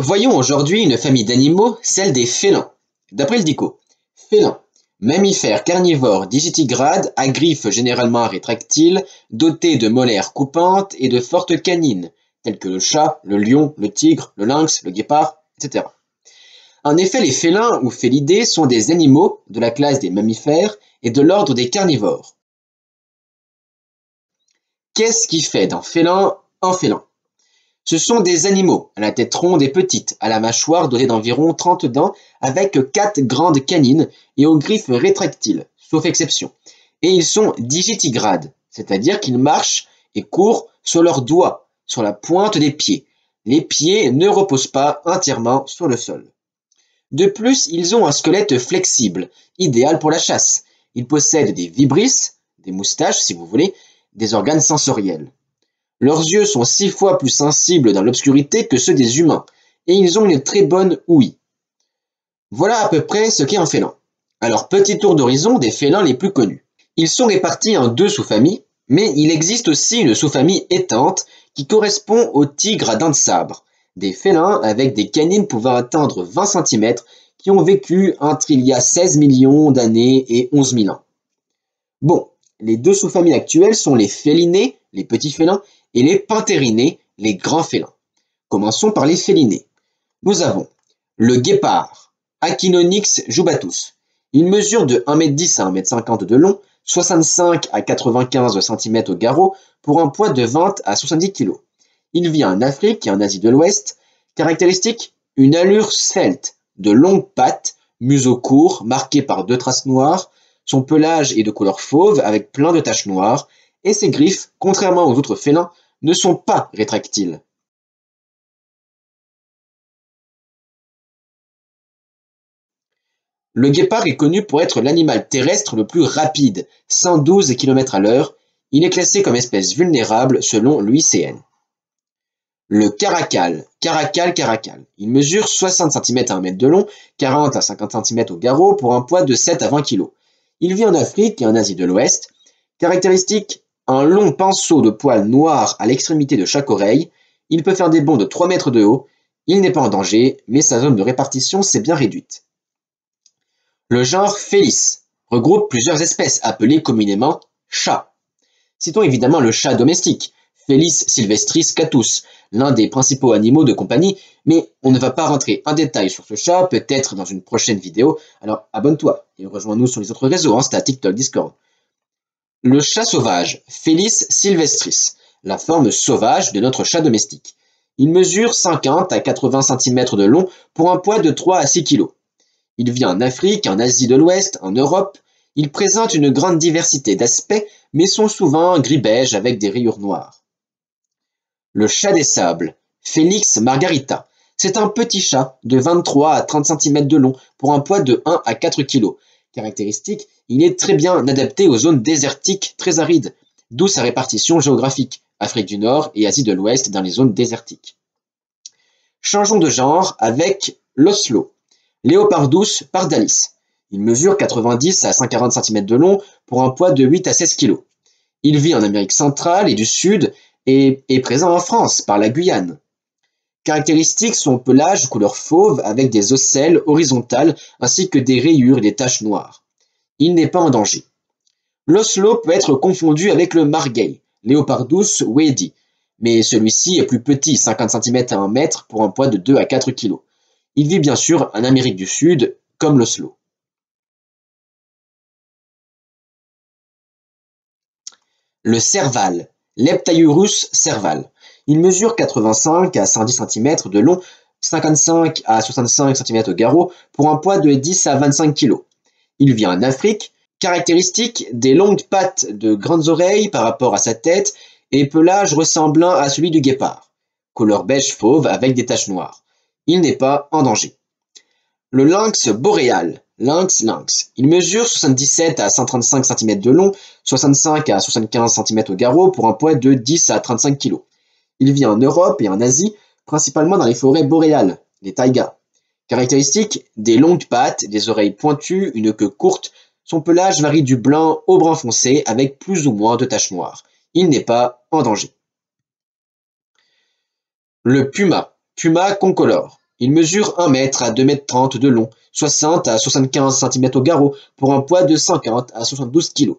Voyons aujourd'hui une famille d'animaux, celle des félins. D'après le dico, félin, mammifère carnivore digitigrade à griffes généralement rétractiles, doté de molaires coupantes et de fortes canines, telles que le chat, le lion, le tigre, le lynx, le guépard, etc. En effet, les félins ou félidés sont des animaux de la classe des mammifères et de l'ordre des carnivores. Qu'est-ce qui fait d'un félin un félin? Ce sont des animaux à la tête ronde et petite, à la mâchoire dotée d'environ 30 dents, avec 4 grandes canines et aux griffes rétractiles, sauf exception. Et ils sont digitigrades, c'est-à-dire qu'ils marchent et courent sur leurs doigts, sur la pointe des pieds. Les pieds ne reposent pas entièrement sur le sol. De plus, ils ont un squelette flexible, idéal pour la chasse. Ils possèdent des vibrisses, des moustaches si vous voulez, des organes sensoriels. Leurs yeux sont 6 fois plus sensibles dans l'obscurité que ceux des humains, et ils ont une très bonne ouïe. Voilà à peu près ce qu'est un félin. Alors, petit tour d'horizon des félins les plus connus. Ils sont répartis en 2 sous-familles, mais il existe aussi une sous-famille éteinte qui correspond aux tigres à dents de sabre, des félins avec des canines pouvant atteindre 20 cm qui ont vécu entre il y a 16 millions d'années et 11 000 ans. Bon, les 2 sous-familles actuelles sont les félinés, les petits félins, et les panthérinés, les grands félins. Commençons par les félinés. Nous avons le guépard, Achinonyx jubatus. Il mesure de 1,10 m à 1,50 m de long, 65 à 95 cm au garrot, pour un poids de 20 à 70 kg. Il vit en Afrique et en Asie de l'Ouest. Caractéristique, une allure svelte, de longues pattes, museau court, marqué par 2 traces noires. Son pelage est de couleur fauve avec plein de taches noires, et ses griffes, contrairement aux autres félins, ne sont pas rétractiles. Le guépard est connu pour être l'animal terrestre le plus rapide, 112 km/h. Il est classé comme espèce vulnérable selon l'UICN. Le caracal, caracal. Il mesure 60 cm à 1 m de long, 40 à 50 cm au garrot pour un poids de 7 à 20 kg. Il vit en Afrique et en Asie de l'Ouest. Caractéristique, un long pinceau de poils noirs à l'extrémité de chaque oreille. Il peut faire des bonds de 3 mètres de haut. Il n'est pas en danger, mais sa zone de répartition s'est bien réduite. Le genre Felis regroupe plusieurs espèces appelées communément chats. Citons évidemment le chat domestique, Felis sylvestris catus, l'un des principaux animaux de compagnie, mais on ne va pas rentrer en détail sur ce chat, peut-être dans une prochaine vidéo, alors abonne-toi et rejoins-nous sur les autres réseaux, Insta, TikTok, Discord. Le chat sauvage, Felis sylvestris, la forme sauvage de notre chat domestique. Il mesure 50 à 80 cm de long pour un poids de 3 à 6 kg. Il vit en Afrique, en Asie de l'Ouest, en Europe. Il présente une grande diversité d'aspects, mais sont souvent gris-beige avec des rayures noires. Le chat des sables, Felis margarita. C'est un petit chat de 23 à 30 cm de long pour un poids de 1 à 4 kg. Caractéristique, il est très bien adapté aux zones désertiques très arides, d'où sa répartition géographique, Afrique du Nord et Asie de l'Ouest dans les zones désertiques. Changeons de genre avec l'oslo, Leopardus pardalis. Il mesure 90 à 140 cm de long pour un poids de 8 à 16 kg. Il vit en Amérique centrale et du Sud et est présent en France par la Guyane. Caractéristique, son pelage couleur fauve avec des ocelles horizontales ainsi que des rayures et des taches noires. Il n'est pas en danger. L'oslo peut être confondu avec le margay, Leopardus wedi, mais celui-ci est plus petit, 50 cm à 1 m pour un poids de 2 à 4 kg. Il vit bien sûr en Amérique du Sud, comme l'oslo. Le serval, Leptaurus serval. Il mesure 85 à 110 cm de long, 55 à 65 cm au garrot, pour un poids de 10 à 25 kg. Il vit en Afrique. Caractéristique, des longues pattes de grandes oreilles par rapport à sa tête et pelage ressemblant à celui du guépard. Couleur beige fauve avec des taches noires. Il n'est pas en danger. Le lynx boréal, lynx. Il mesure 77 à 135 cm de long, 65 à 75 cm au garrot pour un poids de 10 à 35 kg. Il vit en Europe et en Asie, principalement dans les forêts boréales, les taïgas. Caractéristique, des longues pattes, des oreilles pointues, une queue courte. Son pelage varie du blanc au brun foncé avec plus ou moins de taches noires. Il n'est pas en danger. Le puma, Puma concolore. Il mesure 1 mètre à 2,30 m de long, 60 à 75 cm au garrot, pour un poids de 50 à 72 kg.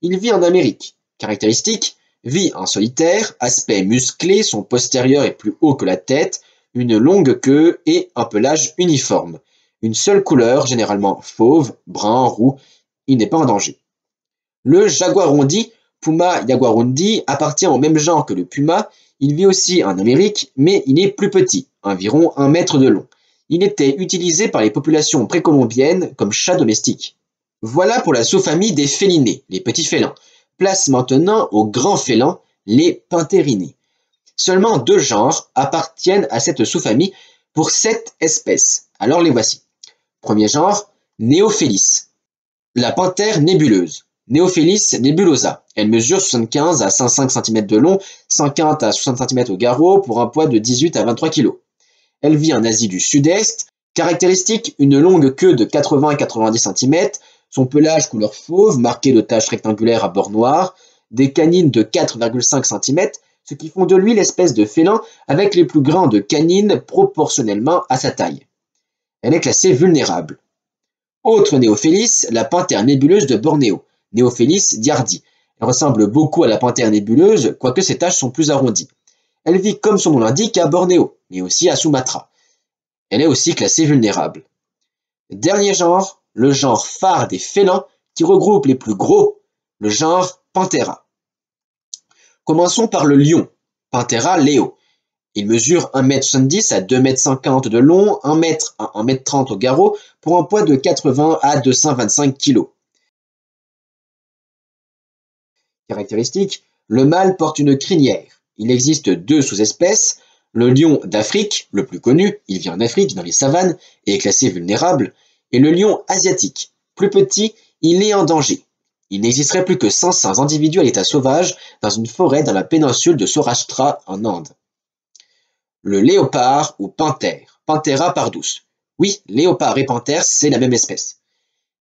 Il vit en Amérique. Caractéristiques: vit en solitaire, aspect musclé, son postérieur est plus haut que la tête, une longue queue et un pelage uniforme. Une seule couleur, généralement fauve, brun, roux. Il n'est pas en danger. Le jaguarundi, Puma jaguarundi, appartient au même genre que le puma. Il vit aussi en Amérique, mais il est plus petit, environ 1 mètre de long. Il était utilisé par les populations précolombiennes comme chat domestique. Voilà pour la sous-famille des félinés, les petits félins. Place maintenant aux grands félins, les panthérinés. Seulement 2 genres appartiennent à cette sous-famille pour 7 espèces. Alors les voici. Premier genre, Néophélis. La panthère nébuleuse. Néophélis nebulosa. Elle mesure 75 à 105 cm de long, 115 à 60 cm au garrot pour un poids de 18 à 23 kg. Elle vit en Asie du Sud-Est. Caractéristique, une longue queue de 80 à 90 cm, son pelage couleur fauve marqué de taches rectangulaires à bord noir, des canines de 4,5 cm, ce qui font de lui l'espèce de félin avec les plus grandes canines proportionnellement à sa taille. Elle est classée vulnérable. Autre Néophélis, la panthère nébuleuse de Bornéo, Néophélis diardi. Elle ressemble beaucoup à la panthère nébuleuse, quoique ses taches sont plus arrondies. Elle vit, comme son nom l'indique, à Bornéo, mais aussi à Sumatra. Elle est aussi classée vulnérable. Dernier genre, le genre phare des félins, qui regroupe les plus gros, le genre Panthera. Commençons par le lion, Panthera leo. Il mesure 1,70 m à 2,50 m de long, 1 m à 1,30 m au garrot, pour un poids de 80 à 225 kg. Caractéristiques: le mâle porte une crinière. Il existe 2 sous-espèces. Le lion d'Afrique, le plus connu, il vit en Afrique, dans les savanes, et est classé vulnérable, et le lion asiatique. Plus petit, il est en danger. Il n'existerait plus que 500 individus à l'état sauvage dans une forêt dans la péninsule de Saurashtra en Inde. Le léopard ou panthère, Panthera pardus. Oui, léopard et panthère, c'est la même espèce.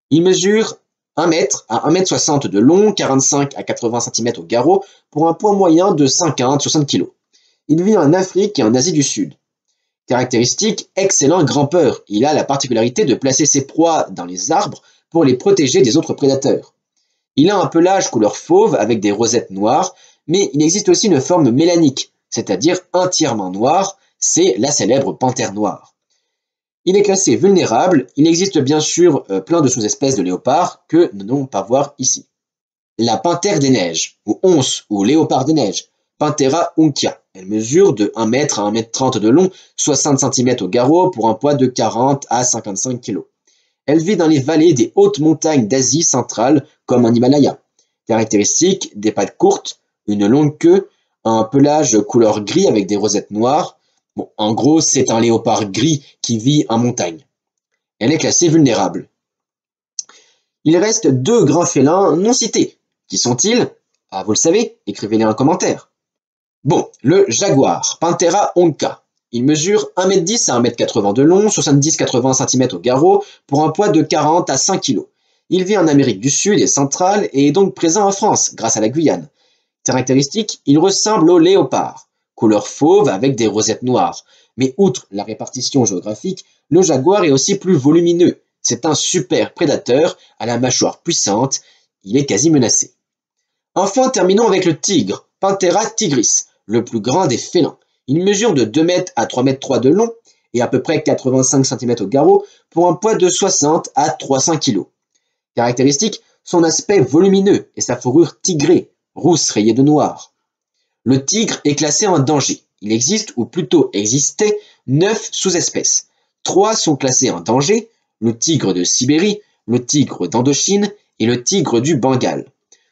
Il mesure 1 m à 1,60 m de long, 45 à 80 cm au garrot, pour un poids moyen de 50-60 kg. Il vit en Afrique et en Asie du Sud. Caractéristique, excellent grimpeur. Il a la particularité de placer ses proies dans les arbres pour les protéger des autres prédateurs. Il a un pelage couleur fauve avec des rosettes noires, mais il existe aussi une forme mélanique, c'est-à-dire entièrement noire, c'est la célèbre panthère noire. Il est classé vulnérable, il existe bien sûr plein de sous-espèces de léopard que nous n'allons pas voir ici. La panthère des neiges, ou once, ou léopard des neiges, Panthera uncia. Elle mesure de 1 m à 1,30 m de long, 60 cm au garrot pour un poids de 40 à 55 kg. Elle vit dans les vallées des hautes montagnes d'Asie centrale comme en Himalaya. Caractéristique, des pattes courtes, une longue queue, un pelage couleur gris avec des rosettes noires. Bon, en gros, c'est un léopard gris qui vit en montagne. Elle est classée vulnérable. Il reste 2 grands félins non cités. Qui sont-ils? Ah, vous le savez, écrivez-les en commentaire. Bon, le jaguar, Panthera onca. Il mesure 1,10 m à 1,80 m de long, 70-80 cm au garrot, pour un poids de 40 à 5 kg. Il vit en Amérique du Sud et centrale et est donc présent en France, grâce à la Guyane. Caractéristique, il ressemble au léopard, couleur fauve avec des rosettes noires. Mais outre la répartition géographique, le jaguar est aussi plus volumineux. C'est un super prédateur à la mâchoire puissante, il est quasi menacé. Enfin, terminons avec le tigre, Panthera tigris, le plus grand des félins. Il mesure de 2 m à 3,3 m de long et à peu près 85 cm au garrot pour un poids de 60 à 300 kg. Caractéristique, son aspect volumineux et sa fourrure tigrée, rousse rayée de noir. Le tigre est classé en danger. Il existe, ou plutôt existait, 9 sous-espèces. 3 sont classés en danger, le tigre de Sibérie, le tigre d'Indochine et le tigre du Bengale.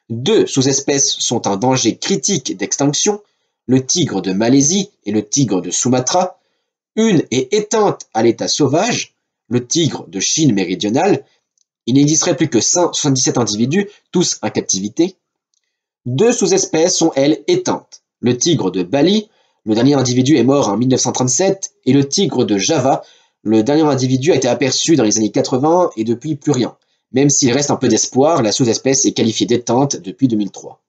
2 sous-espèces sont en danger critique d'extinction, le tigre de Malaisie et le tigre de Sumatra. Une est éteinte à l'état sauvage, le tigre de Chine méridionale. Il n'existerait plus que 177 individus, tous en captivité. 2 sous-espèces sont, elles, éteintes. Le tigre de Bali, le dernier individu est mort en 1937, et le tigre de Java, le dernier individu a été aperçu dans les années 80 et depuis plus rien. Même s'il reste un peu d'espoir, la sous-espèce est qualifiée d'éteinte depuis 2003.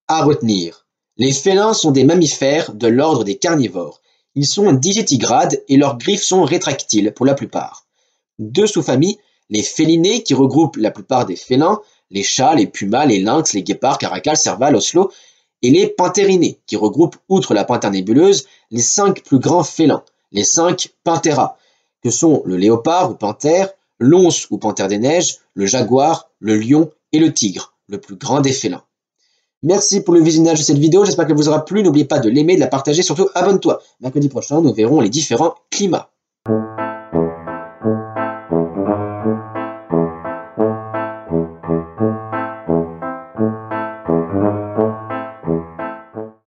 À retenir, les félins sont des mammifères de l'ordre des carnivores. Ils sont digitigrades et leurs griffes sont rétractiles pour la plupart. 2 sous-familles, les félinés qui regroupent la plupart des félins, les chats, les pumas, les lynx, les guépards, caracals, servals, ocelots, et les panthérinés qui regroupent, outre la panthère nébuleuse, les 5 plus grands félins, les 5 panthères, que sont le léopard ou panthère, l'once ou panthère des neiges, le jaguar, le lion et le tigre, le plus grand des félins. Merci pour le visionnage de cette vidéo, j'espère qu'elle vous aura plu. N'oubliez pas de l'aimer, de la partager, surtout abonne-toi. Mercredi prochain, nous verrons les différents climats.